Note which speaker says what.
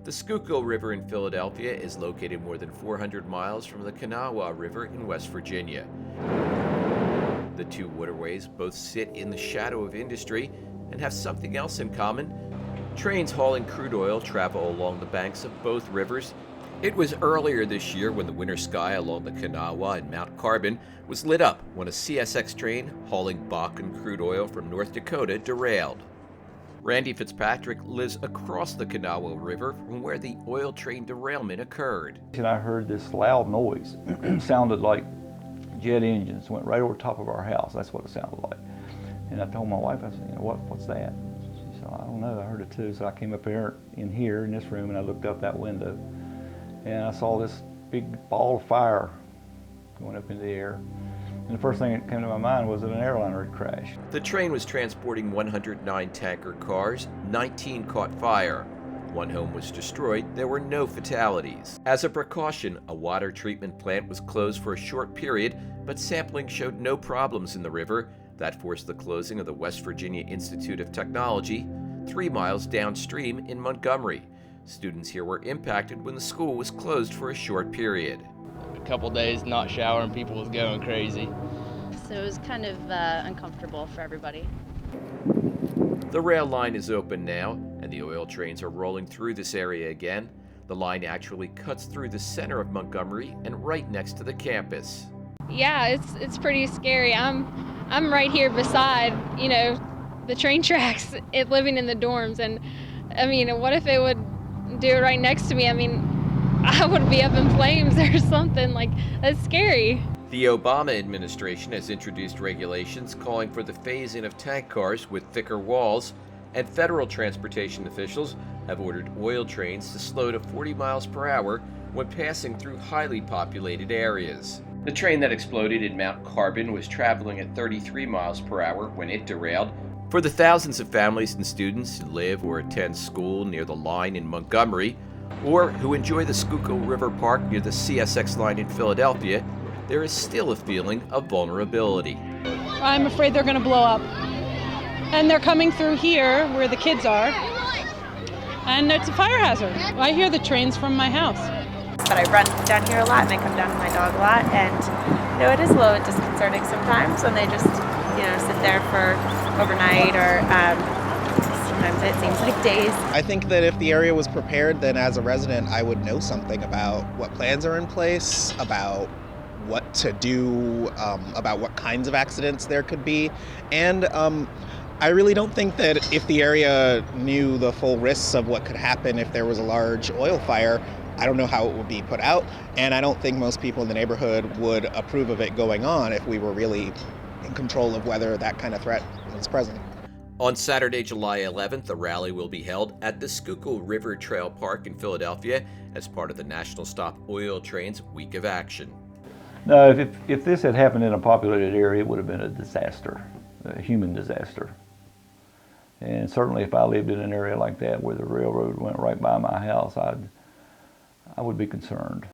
Speaker 1: The Schuylkill River in Philadelphia is located more than 400 miles from the Kanawha River in West Virginia. The two waterways both sit in the shadow of industry and have something else in common. Trains hauling crude oil travel along the banks of both rivers. It was earlier this year when the winter sky along the Kanawha and Mount Carbon was lit up when a CSX train hauling Bakken crude oil from North Dakota derailed. Randy Fitzpatrick lives across the Kanawha River from where the oil train derailment occurred.
Speaker 2: And I heard this loud noise. It sounded like jet engines went right over top of our house. That's what it sounded like. And I told my wife, I said, what's that? She said, I don't know, I heard it too. So I came up here in this room, and I looked up that window, and I saw this big ball of fire going up in the air. And the first thing that came to my mind was that an airliner had crashed.
Speaker 1: The train was transporting 109 tanker cars. 19 caught fire. One home was destroyed. There were no fatalities. As a precaution, a water treatment plant was closed for a short period, but sampling showed no problems in the river. That forced the closing of the West Virginia Institute of Technology, 3 miles downstream in Montgomery. Students here were impacted when the school was closed for a short period.
Speaker 3: A couple days not showering, people was going crazy.
Speaker 4: So it was kind of uncomfortable for everybody.
Speaker 1: The rail line is open now, and the oil trains are rolling through this area again. The line actually cuts through the center of Montgomery and right next to the campus.
Speaker 5: Yeah, it's pretty scary. I'm right here beside, the train tracks, living in the dorms, and I mean, what if it would do it right next to me? I mean, I would be up in flames or something. That's scary.
Speaker 1: The Obama administration has introduced regulations calling for the phase-in of tank cars with thicker walls, and federal transportation officials have ordered oil trains to slow to 40 miles per hour when passing through highly populated areas. The train that exploded in Mount Carbon was traveling at 33 miles per hour when it derailed. For the thousands of families and students who live or attend school near the line in Montgomery, or who enjoy the Schuylkill River Park near the CSX line in Philadelphia, there is still a feeling of vulnerability.
Speaker 6: I'm afraid they're going to blow up. And they're coming through here where the kids are. And it's a fire hazard. I hear the trains from my house.
Speaker 7: But I run down here a lot, and I come down with my dog a lot, and it is a little bit disconcerting sometimes when they just sit there for overnight, or sometimes it seems like days.
Speaker 8: I think that if the area was prepared, then as a resident I would know something about what plans are in place, about what to do, about what kinds of accidents there could be, and I really don't think that if the area knew the full risks of what could happen if there was a large oil fire, I don't know how it would be put out, and I don't think most people in the neighborhood would approve of it going on if we were really in control of whether that kind of threat was present.
Speaker 1: On Saturday, July 11th, a rally will be held at the Schuylkill River Trail Park in Philadelphia as part of the National Stop Oil Trains Week of Action.
Speaker 2: No, if this had happened in a populated area, it would have been a disaster, a human disaster. And certainly if I lived in an area like that where the railroad went right by my house, I would be concerned.